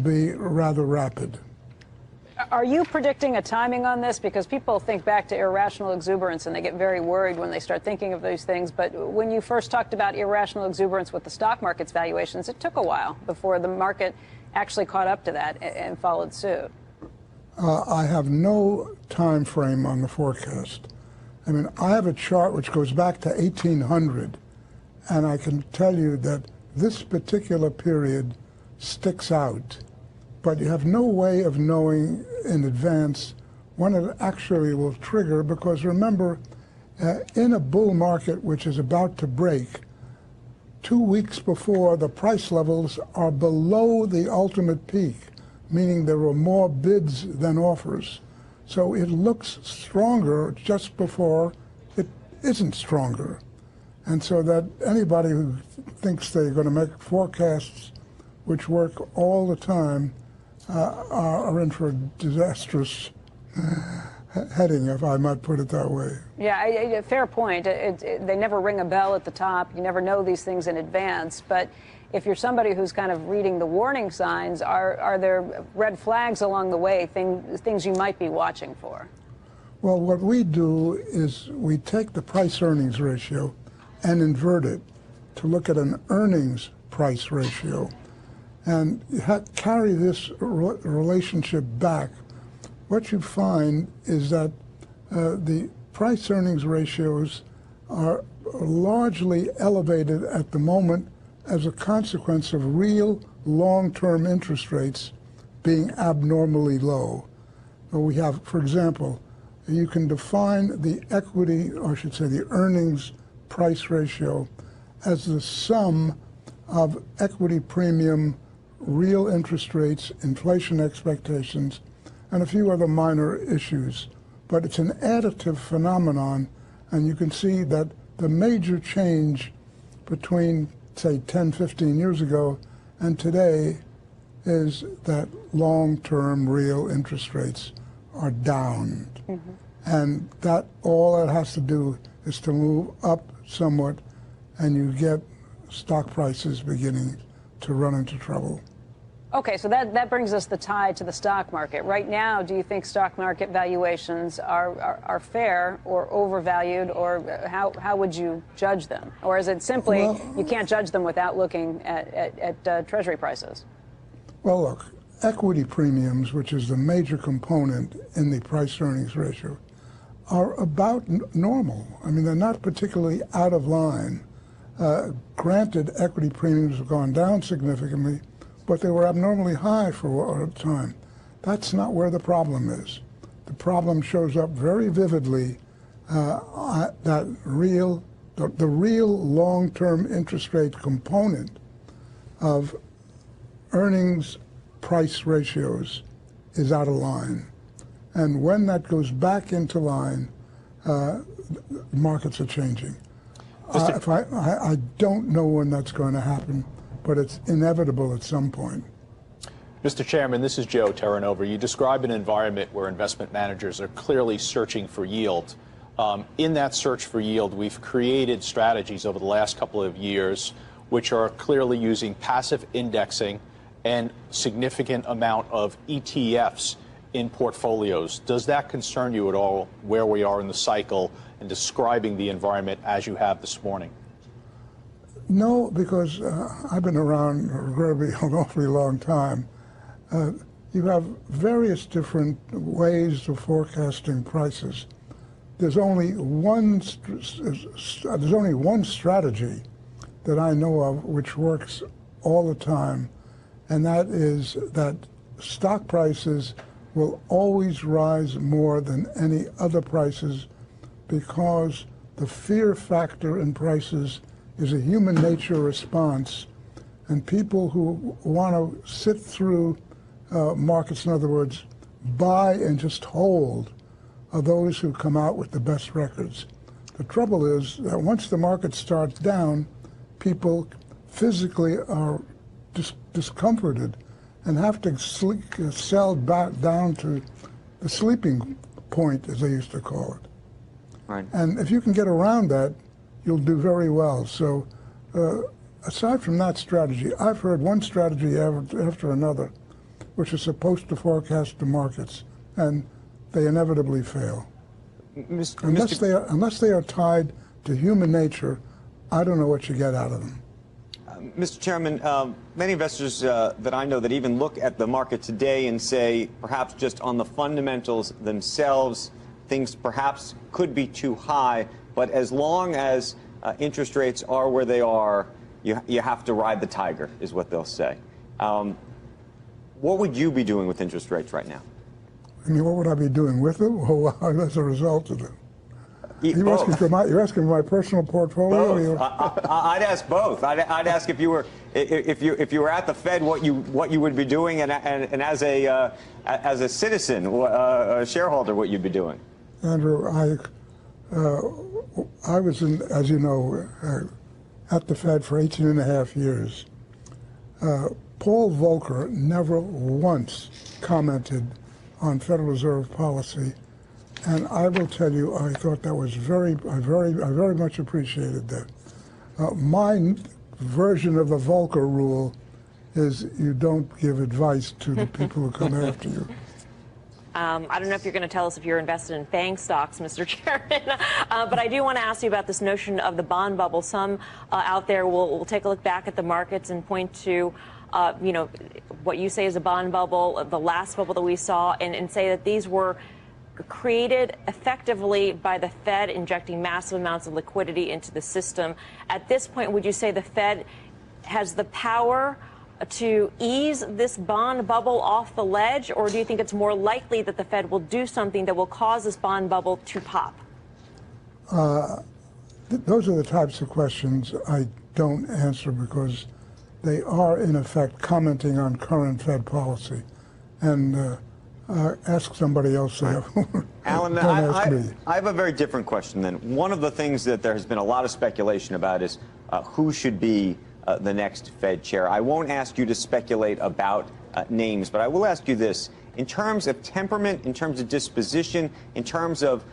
be rather rapid. Are you predicting a timing on this? Because people think back to irrational exuberance and they get very worried when they start thinking of these things. But when you first talked about irrational exuberance with the stock market's valuations, it took a while before the market actually caught up to that and followed suit. I have no time frame on the forecast. I mean, I have a chart which goes back to 1800, and I can tell you that this particular period sticks out. But you have no way of knowing in advance when it actually will trigger, because remember, in a bull market which is about to break, 2 weeks before, the price levels are below the ultimate peak, meaning there are more bids than offers. So it looks stronger just before it isn't stronger. And so that anybody who thinks they're going to make forecasts which work all the time are in for a disastrous heading, if I might put it that way. Yeah, fair point. They never ring a bell at the top. You never know these things in advance. But if you're somebody who's kind of reading the warning signs, are there red flags along the way, things you might be watching for? Well, what we do is we take the price-earnings ratio and invert it to look at an earnings-price ratio. And you carry this relationship back. What you find is that the price-earnings ratios are largely elevated at the moment as a consequence of real long-term interest rates being abnormally low. We have, for example, you can define the equity, or I should say the earnings price ratio, as the sum of equity premium, real interest rates, inflation expectations, and a few other minor issues. But it's an additive phenomenon, and you can see that the major change between, say, 10, 15 years ago and today is that long-term real interest rates are down. Mm-hmm. And that all it has to do is to move up somewhat, and you get stock prices beginning to run into trouble. Okay, so that brings us the tie to the stock market. Right now, do you think stock market valuations are fair or overvalued, or how would you judge them? Or is it simply you can't judge them without looking at Treasury prices? Well, look, equity premiums, which is the major component in the price-earnings ratio, are about normal. I mean, they're not particularly out of line. Granted, equity premiums have gone down significantly, but they were abnormally high for a time. That's not where the problem is. The problem shows up very vividly that the real long-term interest rate component of earnings price ratios is out of line. And when that goes back into line, markets are changing. I don't know when that's going to happen, but it's inevitable at some point. Mr. Chairman, this is Joe Terranova. You describe an environment where investment managers are clearly searching for yield. In that search for yield, we've created strategies over the last couple of years which are clearly using passive indexing and significant amount of ETFs in portfolios. Does that concern you at all, where we are in the cycle and describing the environment as you have this morning? No, because I've been around Kirby an awfully long time. You have various different ways of forecasting prices. There's only one strategy that I know of which works all the time, and that is that stock prices will always rise more than any other prices, because the fear factor in prices is a human nature response, and people who want to sit through markets, in other words, buy and just hold, are those who come out with the best records. The trouble is that once the market starts down, people physically are discomforted and have to sell back down to the sleeping point, as they used to call it. Right. And if you can get around that, you'll do very well. So aside from that strategy, I've heard one strategy after another. which are supposed to forecast the markets, and they inevitably fail. Unless they are tied to human nature, I don't know what you get out of them. Mr. Chairman, many investors that I know that even look at the market today and say perhaps just on the fundamentals themselves, things perhaps could be too high, but as long as interest rates are where they are, you have to ride the tiger, is what they'll say. What would you be doing with interest rates right now? I mean, what would I be doing with them? Well, as a result of them. You're asking for my personal portfolio? Both. I'd ask both. I'd ask if you were at the Fed, what you would be doing, and as a citizen, a shareholder, what you'd be doing. Andrew, I was as you know, at the Fed for 18 and a half years. Paul Volcker never once commented on Federal Reserve policy. And I will tell you, I thought that was I very much appreciated that. My version of the Volcker rule is you don't give advice to the people who come after you. I don't know if you're going to tell us if you're invested in FANG stocks, Mr. Chairman, but I do want to ask you about this notion of the bond bubble. Some out there will take a look back at the markets and point to, what you say is a bond bubble, the last bubble that we saw, and say that these were created effectively by the Fed injecting massive amounts of liquidity into the system. At this point, would you say the Fed has the power to ease this bond bubble off the ledge, or do you think it's more likely that the Fed will do something that will cause this bond bubble to pop? Those are the types of questions I don't answer because they are, in effect, commenting on current Fed policy. And ask somebody else. Alan, I have a very different question then. One of the things that there has been a lot of speculation about is who should be the next Fed chair. I won't ask you to speculate about names, but I will ask you this. In terms of temperament, in terms of disposition, in terms of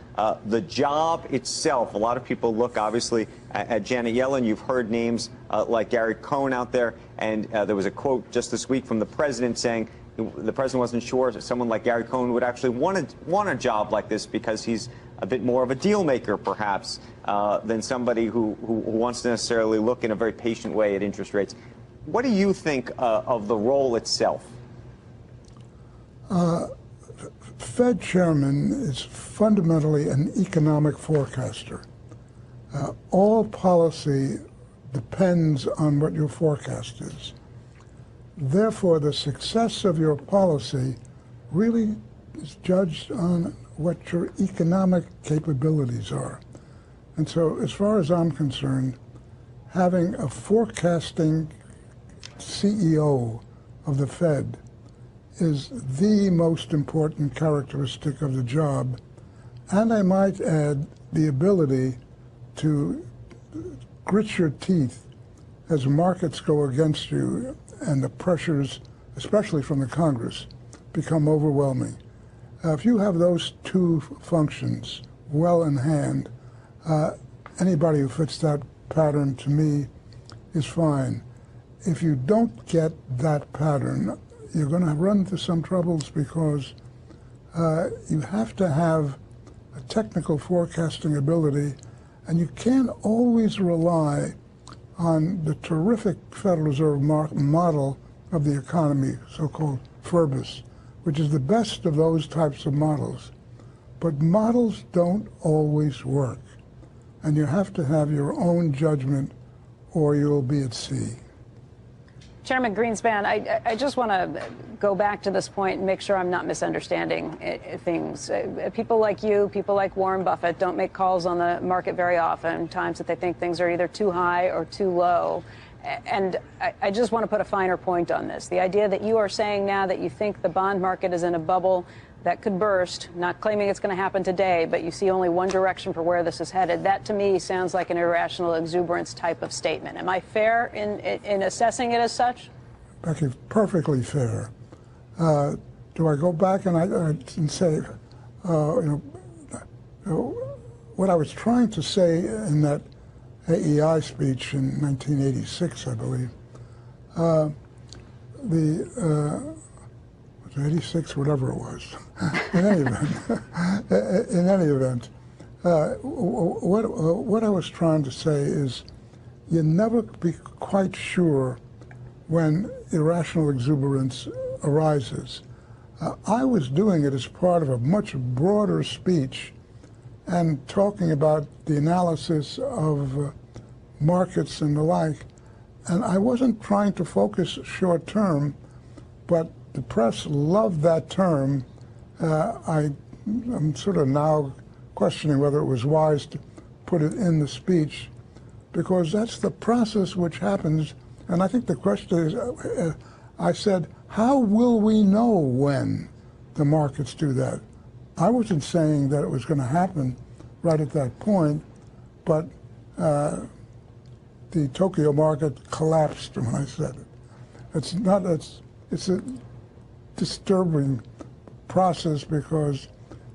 the job itself, a lot of people look, obviously, at Janet Yellen. You've heard names like Gary Cohn out there, and there was a quote just this week from the president saying the president wasn't sure if someone like Gary Cohn would actually want a job like this because he's a bit more of a deal maker, perhaps, than somebody who wants to necessarily look in a very patient way at interest rates. What do you think of the role itself? Fed chairman is fundamentally an economic forecaster. All policy depends on what your forecast is. Therefore, the success of your policy really is judged on what your economic capabilities are. And so, as far as I'm concerned, having a forecasting CEO of the Fed is the most important characteristic of the job. And I might add the ability to grit your teeth as markets go against you and the pressures, especially from the Congress, become overwhelming. If you have those two functions well in hand, anybody who fits that pattern, to me, is fine. If you don't get that pattern, you're going to run into some troubles because you have to have a technical forecasting ability, and you can't always rely on the terrific Federal Reserve model of the economy, so-called FERBUS, which is the best of those types of models. But models don't always work, and you have to have your own judgment or you'll be at sea. Chairman Greenspan, I just want to go back to this point and make sure I'm not misunderstanding things. People like you, people like Warren Buffett, don't make calls on the market very often, times that they think things are either too high or too low. And I just want to put a finer point on this. The idea that you are saying now that you think the bond market is in a bubble that could burst, not claiming it's going to happen today, but you see only one direction for where this is headed, that to me sounds like an irrational exuberance type of statement. Am I fair in assessing it as such? Becky, perfectly fair. Do I go back and say, what I was trying to say in that AEI speech in 1986, I believe, 86, whatever it was. In any event, what I was trying to say is you never be quite sure when irrational exuberance arises. I was doing it as part of a much broader speech and talking about the analysis of markets and the like. And I wasn't trying to focus short term, but the press loved that term. I'm sort of now questioning whether it was wise to put it in the speech, because that's the process which happens. And I think the question is, I said, how will we know when the markets do that? I wasn't saying that it was going to happen right at that point, but the Tokyo market collapsed when I said it. It's a disturbing process because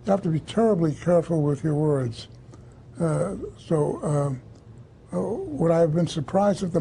you have to be terribly careful with your words. Would I have been surprised if the